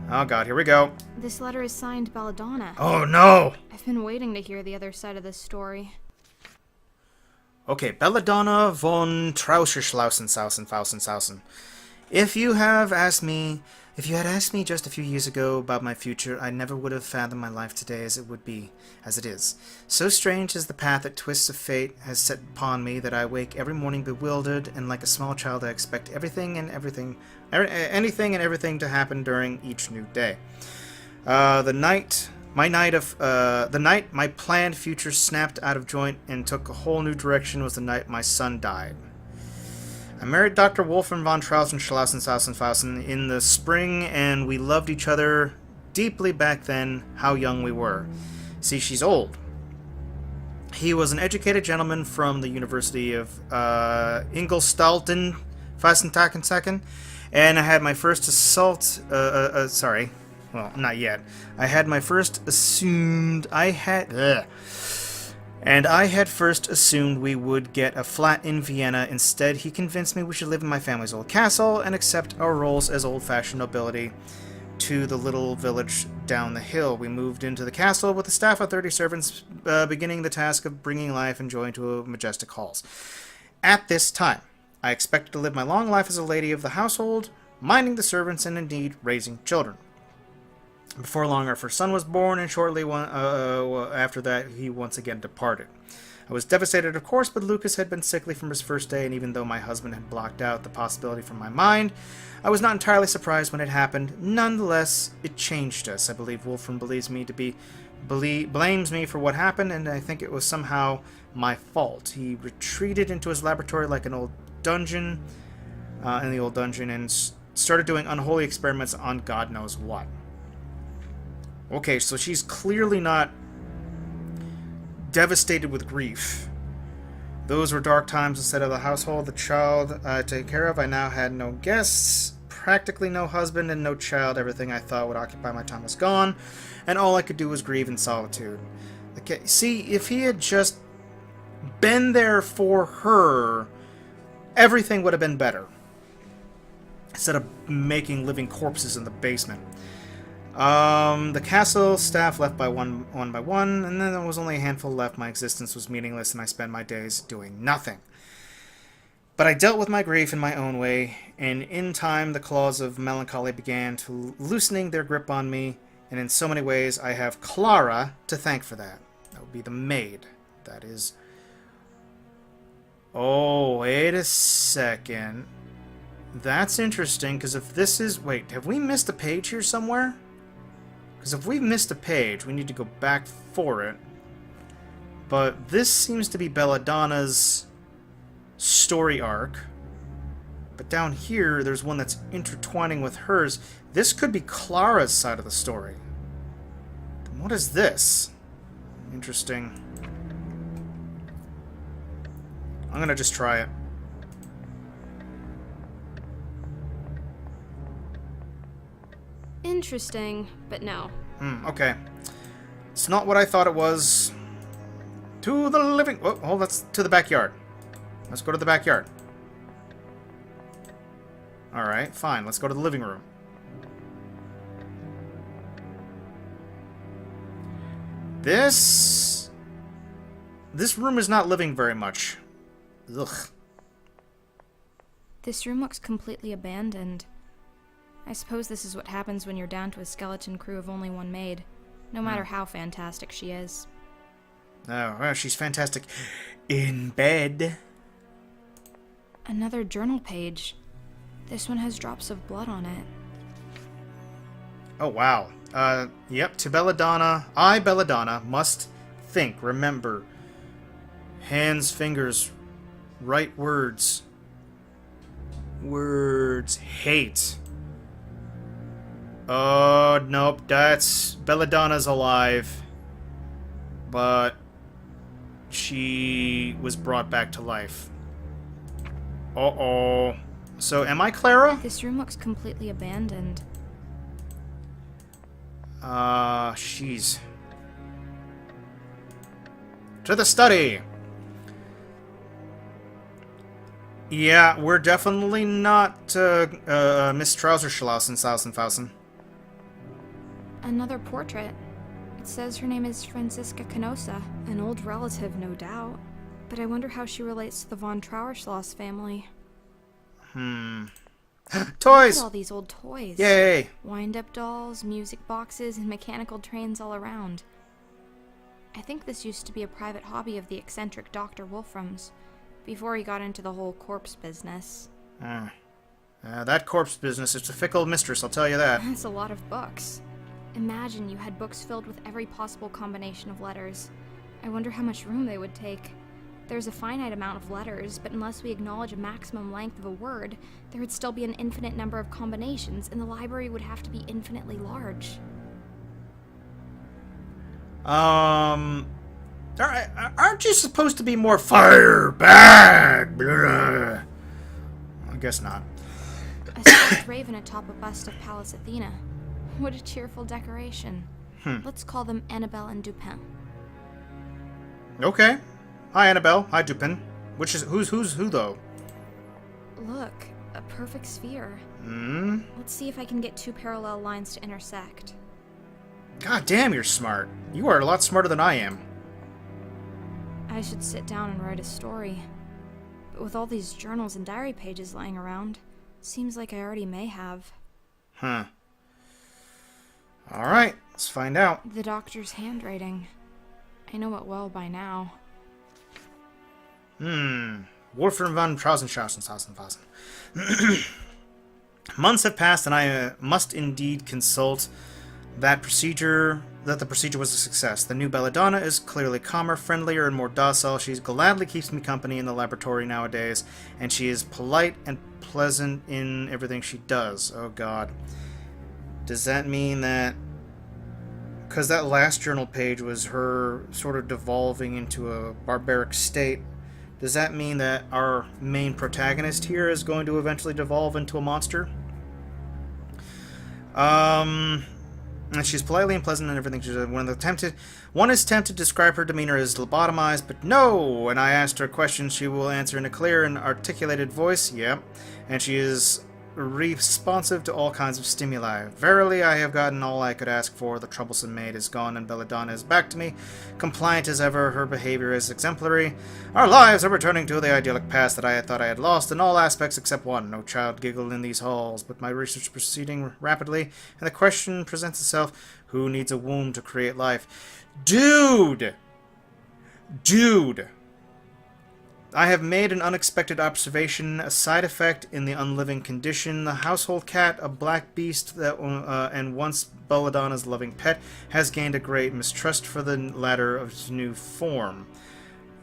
Oh god, here we go. This letter is signed Belladonna. Oh no! I've been waiting to hear the other side of this story. Okay, Belladonna von Trauserschlausen. If you had asked me just a few years ago about my future, I never would have fathomed my life today as it is. So strange is the path that twists of fate has set upon me that I wake every morning bewildered, and like a small child I expect anything and everything to happen during each new day. The night my planned future snapped out of joint and took a whole new direction was the night my son died. I married Dr. Wolfram von Trausen in the spring, and we loved each other deeply back then, how young we were. See, she's old. He was an educated gentleman from the University of Ingolstadt, and I had my first well, not yet. I had first assumed we would get a flat in Vienna. Instead, he convinced me we should live in my family's old castle and accept our roles as old-fashioned nobility to the little village down the hill. We moved into the castle with a staff of 30 servants, beginning the task of bringing life and joy to majestic halls. At this time, I expected to live my long life as a lady of the household, minding the servants and indeed raising children. Before long, our first son was born, and shortly after that, he once again departed. I was devastated, of course, but Lucas had been sickly from his first day, and even though my husband had blocked out the possibility from my mind, I was not entirely surprised when it happened. Nonetheless, it changed us. I believe Wolfram blames me for what happened, and I think it was somehow my fault. He retreated into his laboratory like an old dungeon, and started doing unholy experiments on God knows what. Okay, so she's clearly not devastated with grief. Those were dark times instead of the household, the child I take care of. I now had no guests, practically no husband, and no child. Everything I thought would occupy my time was gone, and all I could do was grieve in solitude. Okay, see, if he had just been there for her, everything would have been better. Instead of making living corpses in the basement. The castle staff left by one by one, and then there was only a handful left. My existence was meaningless, and I spent my days doing nothing. But I dealt with my grief in my own way, and in time the claws of melancholy began to loosening their grip on me, and in so many ways I have Clara to thank for that. That would be the maid. That is... Oh, wait a second. That's interesting, because if this is... Wait, have we missed a page here somewhere? Because if we've missed a page, we need to go back for it. But this seems to be Belladonna's story arc. But down here, there's one that's intertwining with hers. This could be Clara's side of the story. Then what is this? Interesting. I'm gonna just try it. Interesting, but no. Okay. It's not what I thought it was. To the living... Oh, let's... To the backyard. Let's go to the backyard. Alright, fine. Let's go to the living room. This room is not living very much. Ugh. This room looks completely abandoned. I suppose this is what happens when you're down to a skeleton crew of only one maid, no matter how fantastic she is. Oh, well, she's fantastic in bed. Another journal page. This one has drops of blood on it. Oh, wow. Yep, to Belladonna. I, Belladonna, must think, remember. Hands, fingers, write words. Words. Hate. Oh, nope, that's... Belladonna's alive. But... she was brought back to life. Uh-oh. So, am I Clara? This room looks completely abandoned. She's... To the study! Yeah, we're definitely not, Miss Trauserschlausen. Another portrait. It says her name is Franziska Canosa, an old relative, no doubt. But I wonder how she relates to the von Trauerschloss family. Toys! Look at all these old toys. Yay! Wind-up dolls, music boxes, and mechanical trains all around. I think this used to be a private hobby of the eccentric Dr. Wolfram's, before he got into the whole corpse business. That corpse business is a fickle mistress, I'll tell you that. That's a lot of books. Imagine you had books filled with every possible combination of letters. I wonder how much room they would take. There's a finite amount of letters, but unless we acknowledge a maximum length of a word, there would still be an infinite number of combinations, and the library would have to be infinitely large. Aren't you supposed to be more firebag? I guess not. A stuffed raven atop a bust of Pallas Athena. What a cheerful decoration. Let's call them Annabelle and Dupin. Okay. Hi, Annabelle. Hi, Dupin. Who's who, though? Look, a perfect sphere. Let's see if I can get two parallel lines to intersect. God damn, you're smart. You are a lot smarter than I am. I should sit down and write a story. But with all these journals and diary pages lying around, seems like I already may have. Alright, let's find out. The doctor's handwriting. I know it well by now. Wolfram von Trausenschausen. Months have passed, and I must indeed consult that the procedure was a success. The new Belladonna is clearly calmer, friendlier, and more docile. She gladly keeps me company in the laboratory nowadays, and she is polite and pleasant in everything she does. Oh god. Does that mean that... Because that last journal page was her sort of devolving into a barbaric state, does that mean that our main protagonist here is going to eventually devolve into a monster? And she's politely and pleasant in everything she does. One is tempted to describe her demeanor as lobotomized, but no! When I asked her questions, she will answer in a clear and articulated voice. Yep. And she is responsive to all kinds of stimuli. Verily, I have gotten all I could ask for. The troublesome maid is gone, and Belladonna is back to me. Compliant as ever, her behavior is exemplary. Our lives are returning to the idyllic past that I had thought I had lost in all aspects except one. No child giggled in these halls, but my research is proceeding rapidly, and the question presents itself, who needs a womb to create life? Dude! I have made an unexpected observation, a side effect in the unliving condition. The household cat, a black beast that and once Belladonna's loving pet, has gained a great mistrust for the latter of its new form.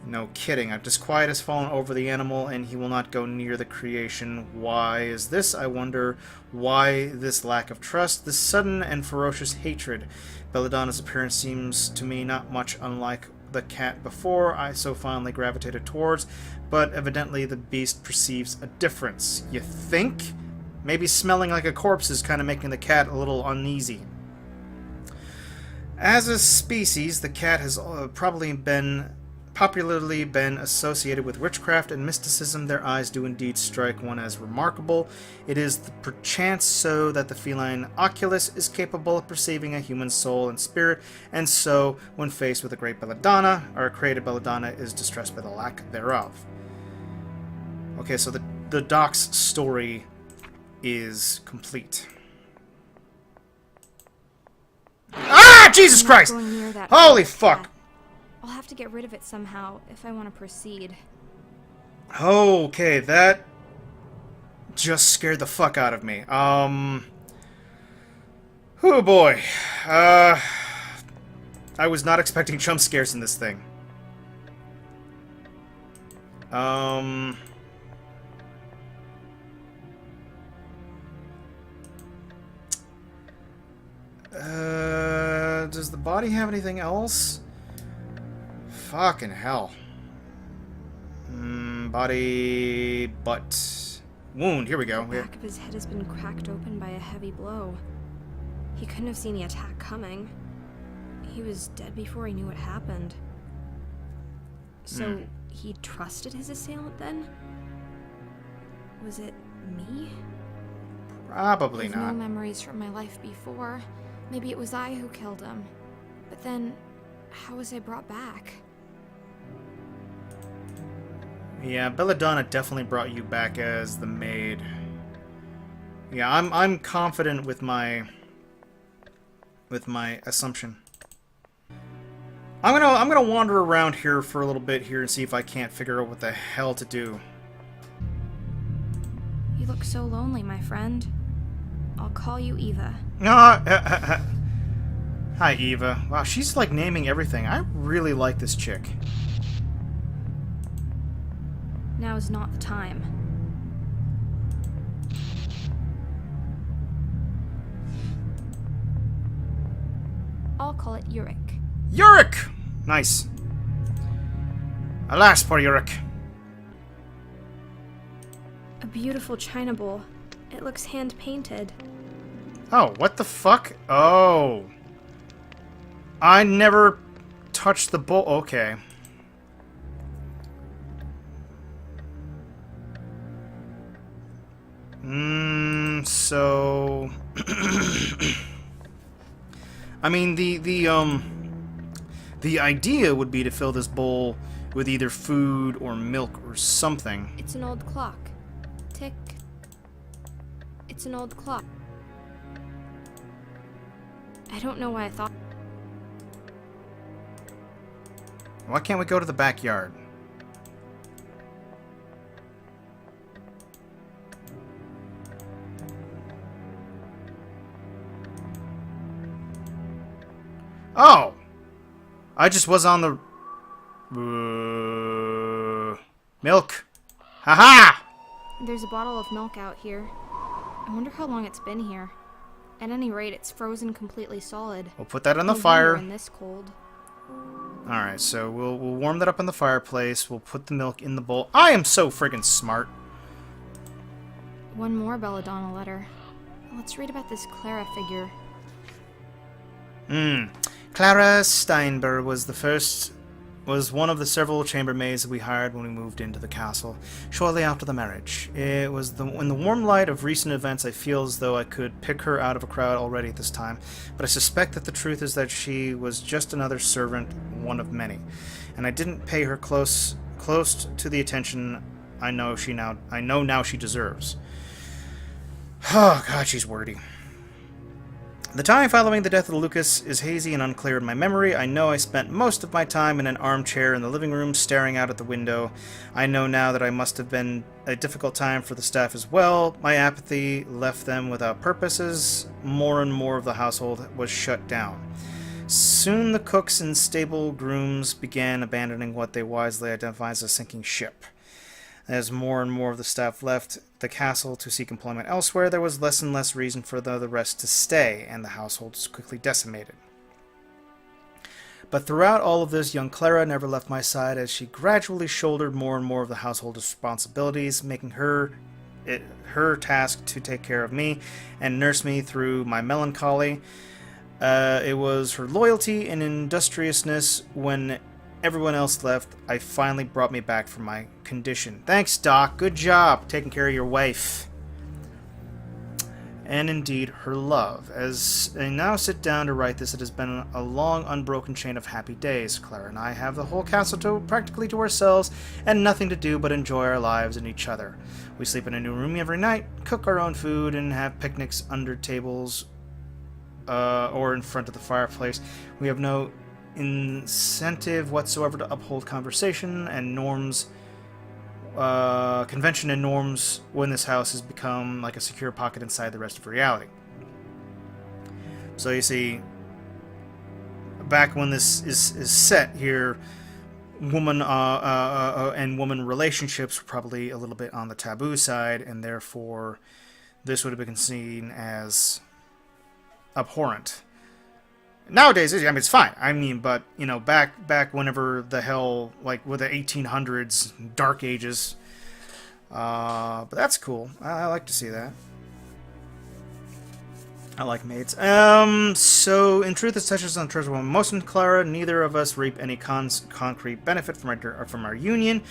No kidding. A disquiet has fallen over the animal, and he will not go near the creation. Why is this? I wonder. Why this lack of trust, this sudden and ferocious hatred? Belladonna's appearance seems to me not much unlike the cat before I so fondly gravitated towards, but evidently the beast perceives a difference. You think? Maybe smelling like a corpse is kind of making the cat a little uneasy. As a species, the cat has popularly been associated with witchcraft and mysticism. Their eyes do indeed strike one as remarkable. It is perchance so that the feline oculus is capable of perceiving a human soul and spirit, and so, when faced with a great Belladonna, or a created Belladonna, is distressed by the lack thereof. Okay, so the doc's story is complete. Ah! Jesus Christ! Holy fuck! I'll have to get rid of it somehow if I want to proceed. Okay, that just scared the fuck out of me. Oh boy. I was not expecting jump scares in this thing. Does the body have anything else? Fucking hell. Body, butt, wound. Here we go. The back of his head has been cracked open by a heavy blow. He couldn't have seen the attack coming. He was dead before he knew what happened. So he trusted his assailant then? Was it me? Probably I've not. no memories from my life before. Maybe it was I who killed him. But then, how was I brought back? Yeah, Belladonna definitely brought you back as the maid. Yeah, I'm confident with my assumption. I'm gonna wander around here for a little bit here and see if I can't figure out what the hell to do. You look so lonely, my friend. I'll call you Eva. Hi, Eva. Wow, she's like naming everything. I really like this chick. Now is not the time. I'll call it Yurik. Yurik! Nice. Alas, poor Yurik. A beautiful china bowl. It looks hand-painted. Oh, what the fuck? Oh. I never touched the bowl. Okay. So... I mean, the idea would be to fill this bowl with either food or milk or something. It's an old clock. Tick. It's an old clock. I don't know why I thought... Why can't we go to the backyard? Oh! I just was on the... milk. Haha! There's a bottle of milk out here. I wonder how long it's been here. At any rate, it's frozen completely solid. We'll put that on the No fire. wonder in this cold. Alright, so we'll warm that up in the fireplace. We'll put the milk in the bowl. I am so friggin' smart. One more Belladonna letter. Let's read about this Clara figure. Clara Steinberg was one of the several chambermaids we hired when we moved into the castle, shortly after the marriage. It was in the warm light of recent events I feel as though I could pick her out of a crowd already at this time, but I suspect that the truth is that she was just another servant, one of many, and I didn't pay her close to the attention I know now she deserves. Oh god, she's wordy. The time following the death of Lucas is hazy and unclear in my memory. I know I spent most of my time in an armchair in the living room, staring out at the window. I know now that I must have been a difficult time for the staff as well. My apathy left them without purposes. More and more of the household was shut down. Soon the cooks and stable grooms began abandoning what they wisely identified as a sinking ship. As more and more of the staff left the castle to seek employment elsewhere, there was less and less reason for the rest to stay, and the household was quickly decimated. But throughout all of this, young Clara never left my side as she gradually shouldered more and more of the household responsibilities, making her task to take care of me and nurse me through my melancholy. It was her loyalty and industriousness when everyone else left, I finally brought me back from my condition. Thanks, Doc. Good job taking care of your wife. And indeed, her love. As I now sit down to write this, it has been a long, unbroken chain of happy days. Clara and I have the whole castle practically to ourselves, and nothing to do but enjoy our lives and each other. We sleep in a new room every night, cook our own food, and have picnics under tables or in front of the fireplace. We have no incentive whatsoever to uphold conversation and norms, convention and norms when this house has become like a secure pocket inside the rest of reality. So you see, back when this is set here, woman and woman relationships were probably a little bit on the taboo side, and therefore this would have been seen as abhorrent. Nowadays, I mean, it's fine. I mean, but, you know, back whenever the hell, like, with the 1800s, Dark Ages. But that's cool. I like to see that. I like maids. So, in truth, it touches on treasure woman most in Clara. Neither of us reap any concrete benefit from our union,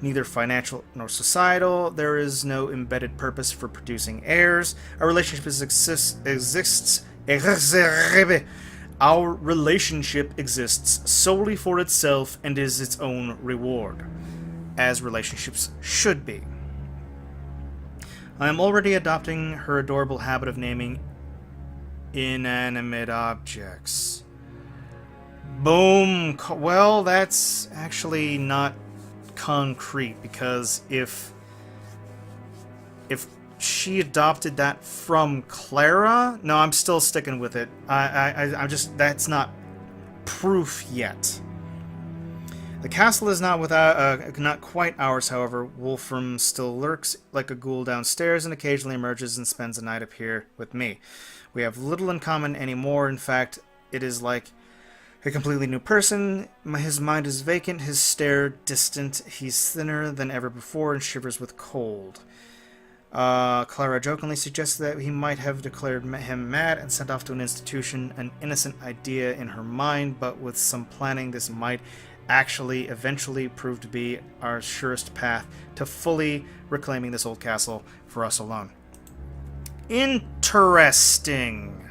neither financial nor societal. There is no embedded purpose for producing heirs. Our relationship exists Our relationship exists solely for itself and is its own reward, as relationships should be. I am already adopting her adorable habit of naming inanimate objects. Boom. Well, that's actually not concrete, because if she adopted that from Clara, no, I'm still sticking with it. I'm just, that's not proof yet. The castle is not not quite ours, however. Wolfram still lurks like a ghoul downstairs and occasionally emerges and spends the night up here with me. We have little in common anymore. In fact, it is like a completely new person. His mind is vacant, his stare distant. He's thinner than ever before and shivers with cold. Clara jokingly suggests that he might have declared him mad and sent off to an institution, an innocent idea in her mind, but with some planning this might actually eventually prove to be our surest path to fully reclaiming this old castle for us alone. Interesting.